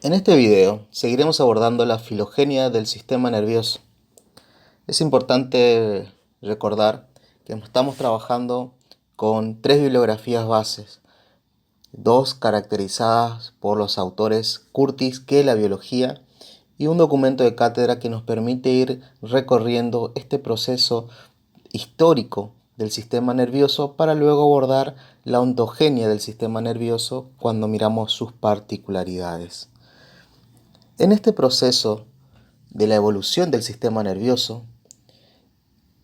En este video seguiremos abordando la filogenia del sistema nervioso. Es importante recordar que estamos trabajando con tres bibliografías bases, dos caracterizadas por los autores Curtis, que es la biología, y un documento de cátedra que nos permite ir recorriendo este proceso histórico del sistema nervioso para luego abordar la ontogenia del sistema nervioso cuando miramos sus particularidades. En este proceso de la evolución del sistema nervioso,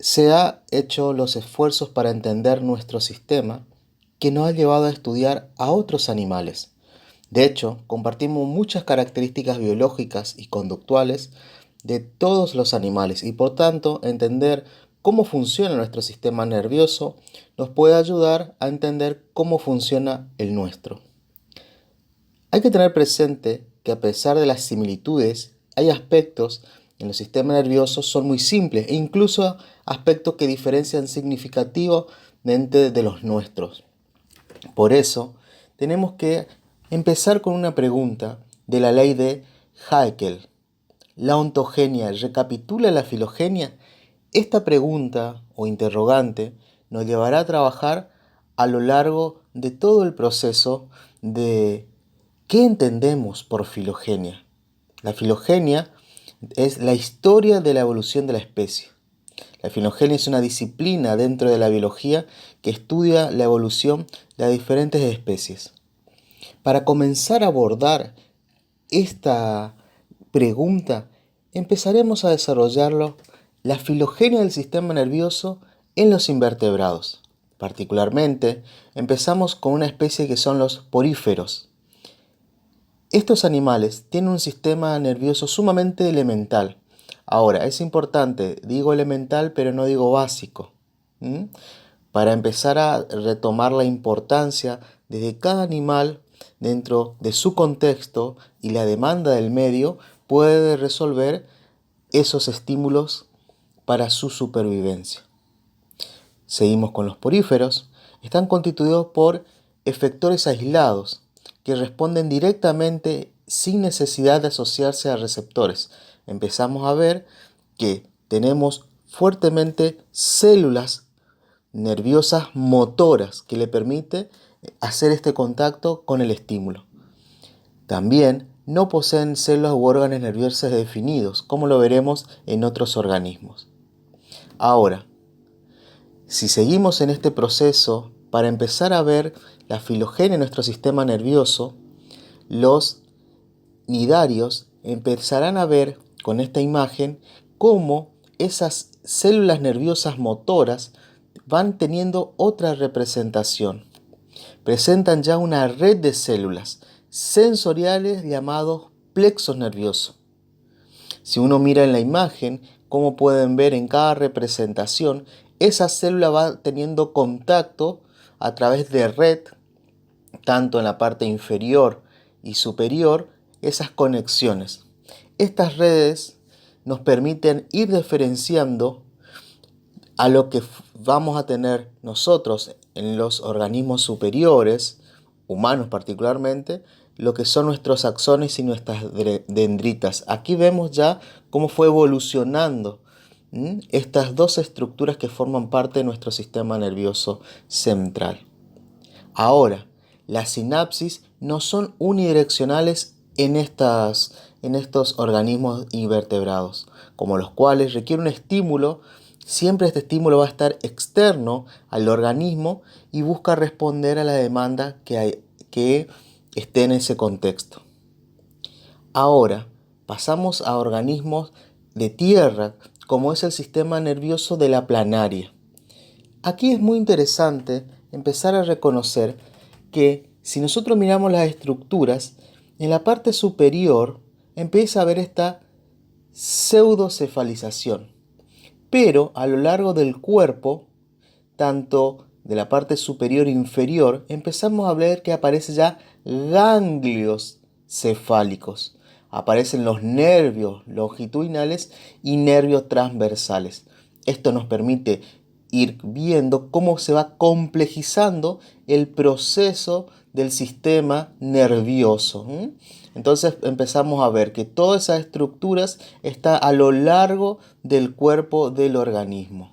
se han hecho los esfuerzos para entender nuestro sistema que nos ha llevado a estudiar a otros animales. De hecho, compartimos muchas características biológicas y conductuales de todos los animales y por tanto entender cómo funciona nuestro sistema nervioso nos puede ayudar a entender cómo funciona el nuestro. Hay que tener presente que a pesar de las similitudes, hay aspectos en los sistemas nerviosos son muy simples e incluso aspectos que diferencian significativamente de los nuestros. Por eso, tenemos que empezar con una pregunta de la ley de Haeckel. ¿La ontogenia recapitula la filogenia? Esta pregunta o interrogante nos llevará a trabajar a lo largo de todo el proceso de ¿qué entendemos por filogenia? La filogenia es la historia de la evolución de la especie. La filogenia es una disciplina dentro de la biología que estudia la evolución de las diferentes especies. Para comenzar a abordar esta pregunta, empezaremos a desarrollarlo la filogenia del sistema nervioso en los invertebrados. Particularmente, empezamos con una especie que son los poríferos. Estos animales tienen un sistema nervioso sumamente elemental. Ahora, es importante, digo elemental, pero no digo básico. Para empezar a retomar la importancia de cada animal dentro de su contexto y la demanda del medio puede resolver esos estímulos para su supervivencia. Seguimos con los poríferos. Están constituidos por efectores aislados que responden directamente sin necesidad de asociarse a receptores. Empezamos a ver que tenemos fuertemente células nerviosas motoras que le permiten hacer este contacto con el estímulo. También no poseen células u órganos nerviosos definidos, como lo veremos en otros organismos. Ahora, si seguimos en este proceso, para empezar a ver la filogenia en nuestro sistema nervioso, los nidarios empezarán a ver con esta imagen cómo esas células nerviosas motoras van teniendo otra representación. Presentan ya una red de células sensoriales llamados plexos nerviosos. Si uno mira en la imagen, como pueden ver en cada representación, esa célula va teniendo contacto a través de red, tanto en la parte inferior y superior, esas conexiones. Estas redes nos permiten ir diferenciando a lo que vamos a tener nosotros en los organismos superiores, humanos particularmente, lo que son nuestros axones y nuestras dendritas. Aquí vemos ya cómo fue evolucionando estas dos estructuras que forman parte de nuestro sistema nervioso central. Ahora, las sinapsis no son unidireccionales en estos organismos invertebrados, como los cuales requiere un estímulo. Siempre este estímulo va a estar externo al organismo y busca responder a la demanda que esté en ese contexto. Ahora, pasamos a organismos de tierra, como es el sistema nervioso de la planaria. Aquí es muy interesante empezar a reconocer que si nosotros miramos las estructuras, en la parte superior empieza a haber esta pseudocefalización. Pero a lo largo del cuerpo, tanto de la parte superior e inferior, empezamos a ver que aparecen ya ganglios cefálicos. Aparecen los nervios longitudinales y nervios transversales. Esto nos permite ir viendo cómo se va complejizando el proceso del sistema nervioso. Entonces empezamos a ver que todas esas estructuras están a lo largo del cuerpo del organismo.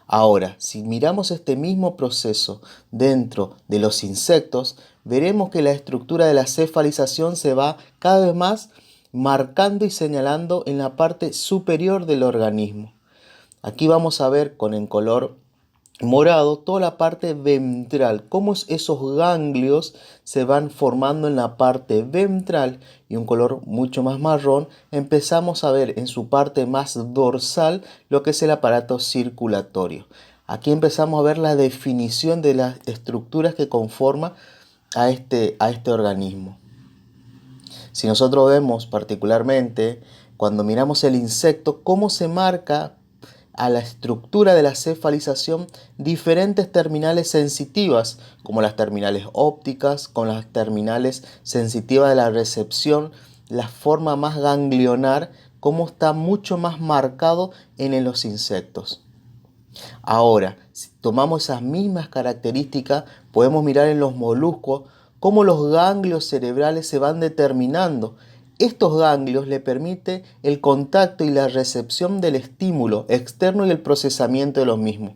Ahora, si miramos este mismo proceso dentro de los insectos, veremos que la estructura de la cefalización se va cada vez más marcando y señalando en la parte superior del organismo. Aquí vamos a ver en color morado toda la parte ventral, cómo esos ganglios se van formando en la parte ventral, y un color mucho más marrón empezamos a ver en su parte más dorsal lo que es el aparato circulatorio. Aquí empezamos a ver la definición de las estructuras que conforman a este organismo. Si nosotros vemos particularmente cuando miramos el insecto, cómo se marca a la estructura de la cefalización diferentes terminales sensitivas, como las terminales ópticas, con las terminales sensitivas de la recepción, la forma más ganglionar, cómo está mucho más marcado en los insectos. Ahora, si tomamos esas mismas características, podemos mirar en los moluscos cómo los ganglios cerebrales se van determinando. Estos ganglios le permiten el contacto y la recepción del estímulo externo y el procesamiento de los mismos.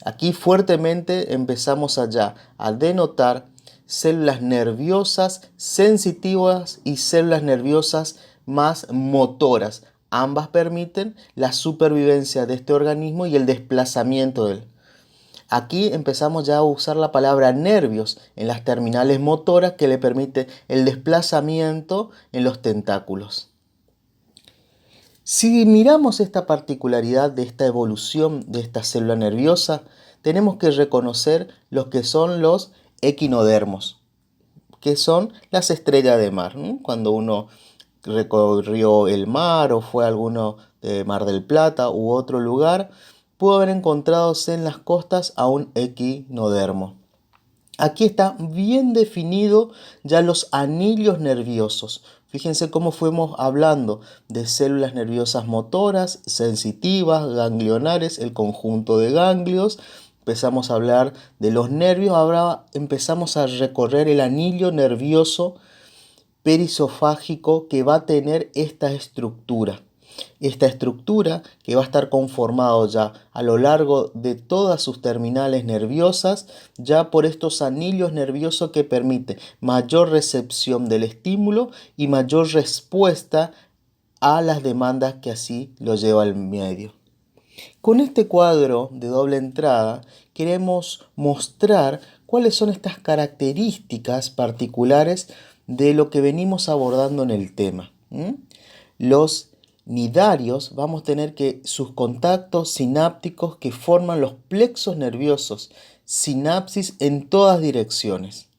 Aquí fuertemente empezamos allá a denotar células nerviosas sensitivas y células nerviosas más motoras. Ambas permiten la supervivencia de este organismo y el desplazamiento de él. Aquí empezamos ya a usar la palabra nervios en las terminales motoras que le permite el desplazamiento en los tentáculos. Si miramos esta particularidad de esta evolución de esta célula nerviosa, tenemos que reconocer lo que son los equinodermos, que son las estrellas de mar. Cuando uno recorrió el mar o fue a alguno de Mar del Plata u otro lugar, pudo haber encontrado en las costas a un equinodermo. Aquí está bien definido ya los anillos nerviosos. Fíjense cómo fuimos hablando de células nerviosas motoras, sensitivas, ganglionares, el conjunto de ganglios. Empezamos a hablar de los nervios, ahora empezamos a recorrer el anillo nervioso perisofágico que va a tener esta estructura. Esta estructura que va a estar conformado ya a lo largo de todas sus terminales nerviosas, ya por estos anillos nerviosos que permite mayor recepción del estímulo y mayor respuesta a las demandas que así lo lleva al medio. Con este cuadro de doble entrada queremos mostrar cuáles son estas características particulares de lo que venimos abordando en el tema. Los nidarios vamos a tener que sus contactos sinápticos que forman los plexos nerviosos, sinapsis en todas direcciones.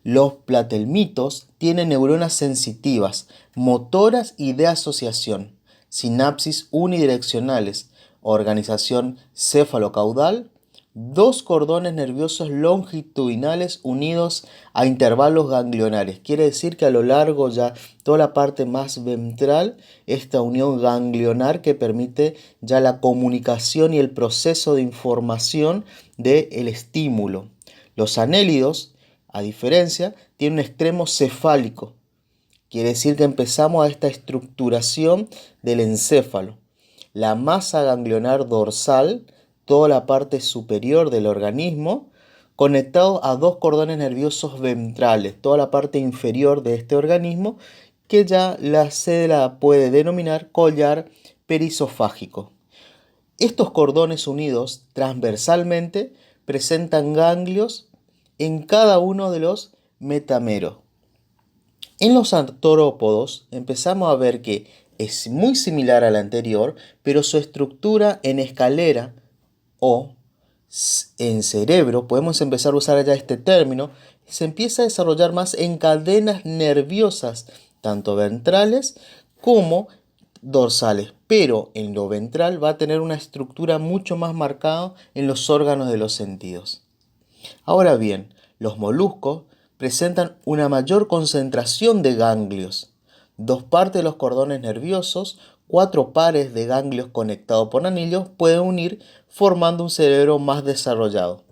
Los platelmitos tienen neuronas sensitivas, motoras y de asociación, sinapsis unidireccionales, organización cefalocaudal, dos cordones nerviosos longitudinales unidos a intervalos ganglionares. Quiere decir que a lo largo ya toda la parte más ventral, esta unión ganglionar que permite ya la comunicación y el proceso de información del estímulo. Los anélidos, a diferencia, tienen un extremo cefálico. Quiere decir que empezamos a esta estructuración del encéfalo. La masa ganglionar dorsal, toda la parte superior del organismo, conectado a dos cordones nerviosos ventrales, toda la parte inferior de este organismo, que ya se la puede denominar collar perisofágico. Estos cordones unidos transversalmente presentan ganglios en cada uno de los metameros. En los artrópodos empezamos a ver que es muy similar a la anterior, pero su estructura en escalera o en cerebro, podemos empezar a usar ya este término, se empieza a desarrollar más en cadenas nerviosas, tanto ventrales como dorsales, pero en lo ventral va a tener una estructura mucho más marcada en los órganos de los sentidos. Ahora bien, los moluscos presentan una mayor concentración de ganglios, dos partes de los cordones nerviosos, 4 pares de ganglios conectados por anillos pueden unir formando un cerebro más desarrollado.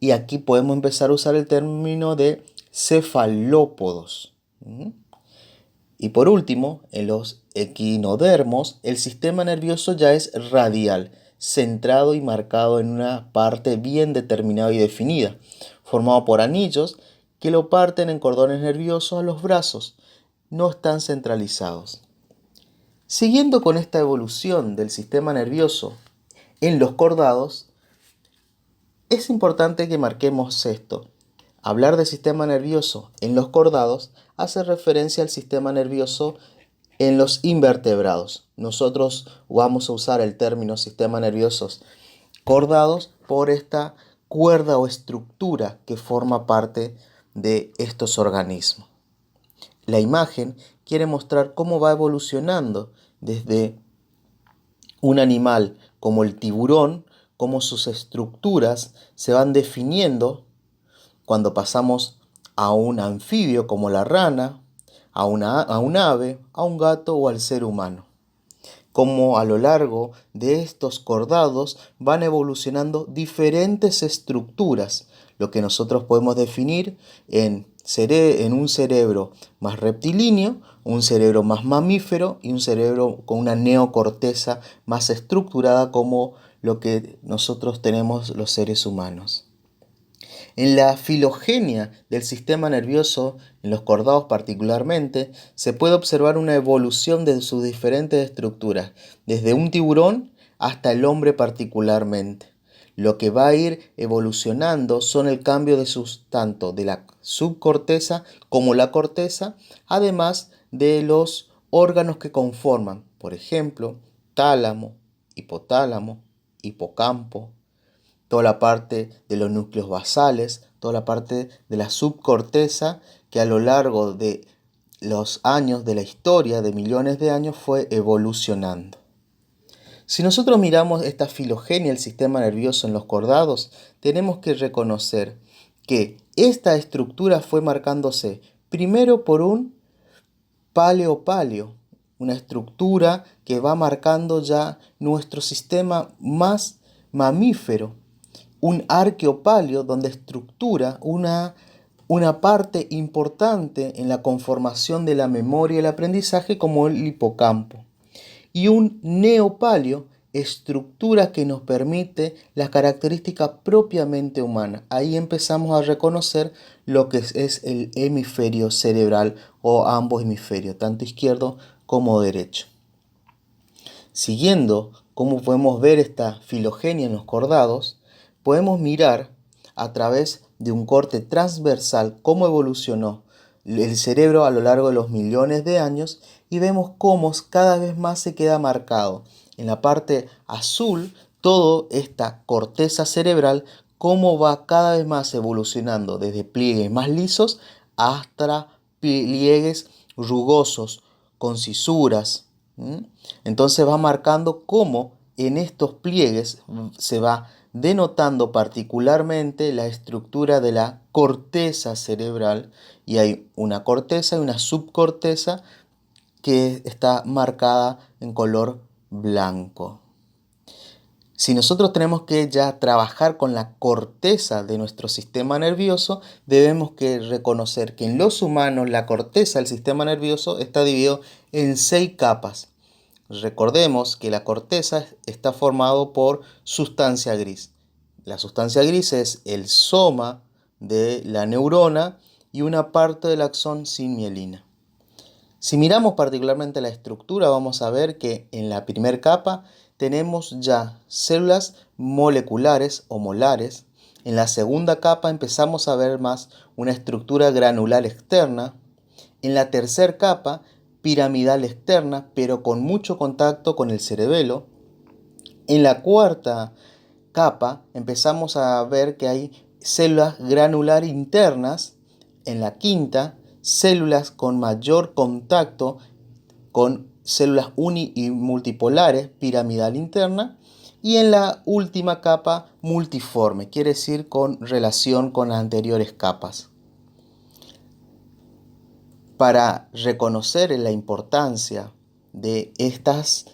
Y aquí podemos empezar a usar el término de cefalópodos. Y por último, en los equinodermos, el sistema nervioso ya es radial, centrado y marcado en una parte bien determinada y definida, formado por anillos que lo parten en cordones nerviosos a los brazos. No están centralizados. Siguiendo con esta evolución del sistema nervioso en los cordados, es importante que marquemos esto. Hablar del sistema nervioso en los cordados hace referencia al sistema nervioso en los invertebrados. Nosotros vamos a usar el término sistema nervioso cordados por esta cuerda o estructura que forma parte de estos organismos. La imagen quiere mostrar cómo va evolucionando desde un animal como el tiburón, cómo sus estructuras se van definiendo cuando pasamos a un anfibio como la rana, a un ave, a un gato o al ser humano. Cómo a lo largo de estos cordados van evolucionando diferentes estructuras, lo que nosotros podemos definir en un cerebro más reptilíneo, un cerebro más mamífero y un cerebro con una neocorteza más estructurada como lo que nosotros tenemos los seres humanos. En la filogenia del sistema nervioso, en los cordados particularmente, se puede observar una evolución de sus diferentes estructuras, desde un tiburón hasta el hombre particularmente. Lo que va a ir evolucionando son el cambio de tanto de la subcorteza como la corteza, además de los órganos que conforman, por ejemplo, tálamo, hipotálamo, hipocampo, toda la parte de los núcleos basales, toda la parte de la subcorteza que a lo largo de los años de la historia, de millones de años, fue evolucionando. Si nosotros miramos esta filogenia del sistema nervioso en los cordados, tenemos que reconocer que esta estructura fue marcándose primero por un paleo-paleo, una estructura que va marcando ya nuestro sistema más mamífero, un arqueopaleo donde estructura una parte importante en la conformación de la memoria y el aprendizaje como el hipocampo. Y un neopaleo, estructura que nos permite la característica propiamente humana. Ahí empezamos a reconocer lo que es el hemisferio cerebral o ambos hemisferios, tanto izquierdo como derecho. Siguiendo cómo podemos ver esta filogenia en los cordados, podemos mirar a través de un corte transversal cómo evolucionó el cerebro a lo largo de los millones de años y vemos cómo cada vez más se queda marcado. En la parte azul, toda esta corteza cerebral, cómo va cada vez más evolucionando desde pliegues más lisos hasta pliegues rugosos, con cisuras. Entonces va marcando cómo en estos pliegues se va denotando particularmente la estructura de la corteza cerebral, y hay una corteza y una subcorteza que está marcada en color blanco. Si nosotros tenemos que ya trabajar con la corteza de nuestro sistema nervioso, debemos que reconocer que en los humanos la corteza del sistema nervioso está dividido en 6 capas. Recordemos que la corteza está formado por sustancia gris. La sustancia gris es el soma de la neurona y una parte del axón sin mielina. Si miramos particularmente la estructura, vamos a ver que en la primera capa tenemos ya células moleculares o molares. En la segunda capa empezamos a ver más una estructura granular externa. En la tercera capa, piramidal externa, pero con mucho contacto con el cerebelo. En la cuarta capa empezamos a ver que hay células granular internas. En la quinta, células con mayor contacto con células uni y multipolares, piramidal interna. Y en la última capa, multiforme, quiere decir con relación con las anteriores capas. Para reconocer la importancia de estas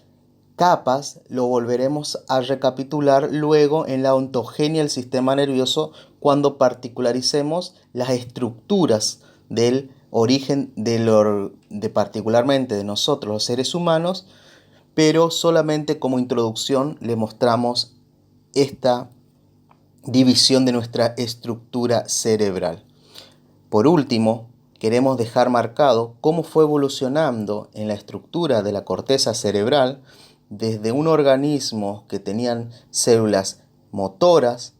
capas lo volveremos a recapitular luego en la ontogenia del sistema nervioso cuando particularicemos las estructuras del origen de particularmente de nosotros los seres humanos, pero solamente como introducción le mostramos esta división de nuestra estructura cerebral. Por último, queremos dejar marcado cómo fue evolucionando en la estructura de la corteza cerebral desde un organismo que tenían células motoras,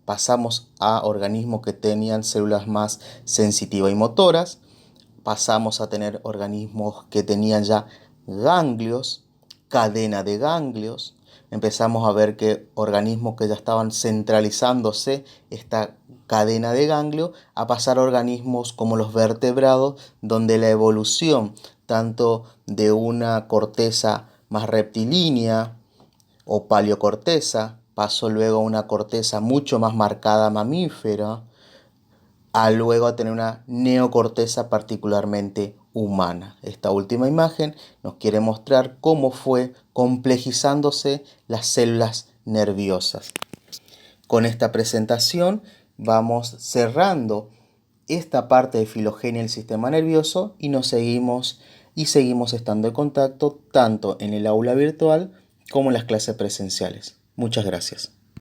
pasamos a organismos que tenían células más sensitivas y motoras, pasamos a tener organismos que tenían ya ganglios, cadena de ganglios, empezamos a ver que organismos que ya estaban centralizándose esta cadena de ganglio, a pasar a organismos como los vertebrados, donde la evolución tanto de una corteza más rectilínea o paleocorteza pasó luego a una corteza mucho más marcada mamífera, a luego a tener una neocorteza particularmente humana. Esta última imagen nos quiere mostrar cómo fue complejizándose las células nerviosas. Con esta presentación vamos cerrando esta parte de filogenia del sistema nervioso y seguimos estando en contacto tanto en el aula virtual como en las clases presenciales. Muchas gracias.